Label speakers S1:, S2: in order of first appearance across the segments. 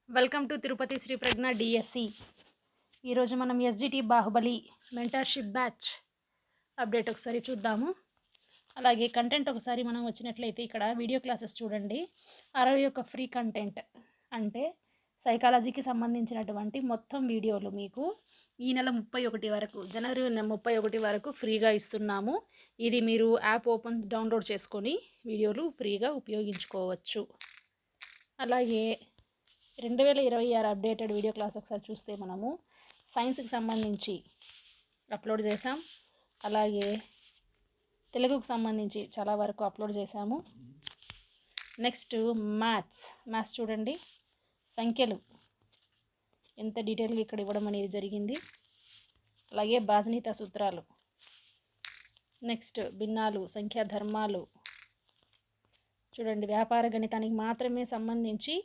S1: Welcome to Tirupati Sri Pragna DSC. ఈరోజు మనం SGT Baahubali mentorship batch update ఒకసారి చూద్దాము. అలాగే కంటెంట్ ఒకసారి మనం వచ్చినట్లయితే ఇక్కడ వీడియో క్లాసెస్ చూడండి. 61 ఫ్రీ కంటెంట్ అంటే సైకాలజీకి సంబంధించినటువంటి మొత్తం వీడియోలు మీకు ఈ నెల 31 వరకు, జనవరి 31 వరకు ఫ్రీగా ఇస్తున్నాము. ఇది మీరు యాప్ డౌన్లోడ్ చేసుకొని వీడియోలు ఫ్రీగా ఉపయోగించుకోవచ్చు. అలాగే 2026 అప్డేటెడ్ వీడియో క్లాస్ ఒకసారి చూస్తే మనము సైన్స్కి సంబంధించి అప్లోడ్ చేసాం. అలాగే తెలుగుకు సంబంధించి చాలా వరకు అప్లోడ్ చేశాము. నెక్స్ట్ మ్యాథ్స్ చూడండి, సంఖ్యలు ఎంత డీటెయిల్గా ఇక్కడ ఇవ్వడం అనేది జరిగింది. అలాగే బాజనీత సూత్రాలు, నెక్స్ట్ భిన్నాలు, సంఖ్యా ధర్మాలు చూడండి. వ్యాపార గణితానికి మాత్రమే సంబంధించి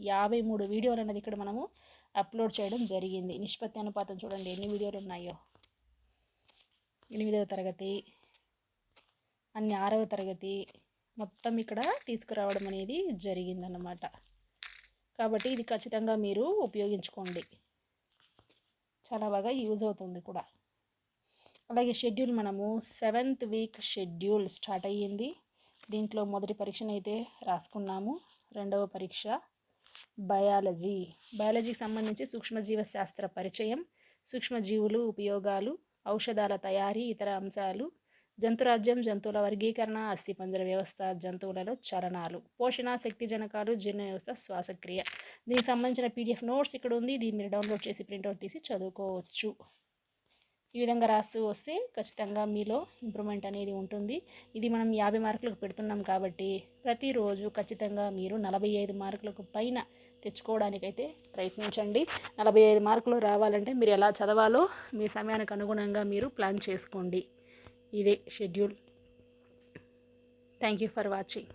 S1: 53 వీడియోలు అనేది ఇక్కడ మనము అప్లోడ్ చేయడం జరిగింది. నిష్పత్తి అనుపాతం చూడండి ఎన్ని వీడియోలు ఉన్నాయో. 8వ తరగతి, అన్ని 6వ తరగతి మొత్తం ఇక్కడ తీసుకురావడం అనేది జరిగిందన్నమాట. కాబట్టి ఇది ఖచ్చితంగా మీరు ఉపయోగించుకోండి, చాలా బాగా యూజ్ అవుతుంది కూడా. అలాగే షెడ్యూల్ మనము 7th వీక్ షెడ్యూల్ స్టార్ట్ అయ్యింది. దీంట్లో మొదటి పరీక్షనైతే రాసుకున్నాము. రెండవ పరీక్ష బయాలజీకి సంబంధించి సూక్ష్మజీవ శాస్త్ర పరిచయం, సూక్ష్మజీవులు ఉపయోగాలు, ఔషధాల తయారీ, ఇతర అంశాలు, జంతురాజ్యం, జంతువుల వర్గీకరణ, అస్థిపంజర వ్యవస్థ, జంతువులలో చలనాలు, పోషణ, శక్తి జనకాలు, జీర్ణ వ్యవస్థ, శ్వాసక్రియ. దీనికి సంబంధించిన PDF నోట్స్ ఇక్కడ ఉంది. దీన్ని మీరు డౌన్లోడ్ చేసి ప్రింట్అవుట్ తీసి చదువుకోవచ్చు. ఈ విధంగా రాస్తూ వస్తే ఖచ్చితంగా మీలో ఇంప్రూవ్మెంట్ అనేది ఉంటుంది. ఇది మనం 50 మార్కులకు పెడుతున్నాం కాబట్టి ప్రతిరోజు ఖచ్చితంగా మీరు 45 మార్కులకు పైన తెచ్చుకోవడానికైతే ప్రయత్నించండి. 45 మార్కులు రావాలంటే మీరు ఎలా చదవాలో మీ సమయానికి అనుగుణంగా మీరు ప్లాన్ చేసుకోండి. ఇదే schedule. Thank you for watching.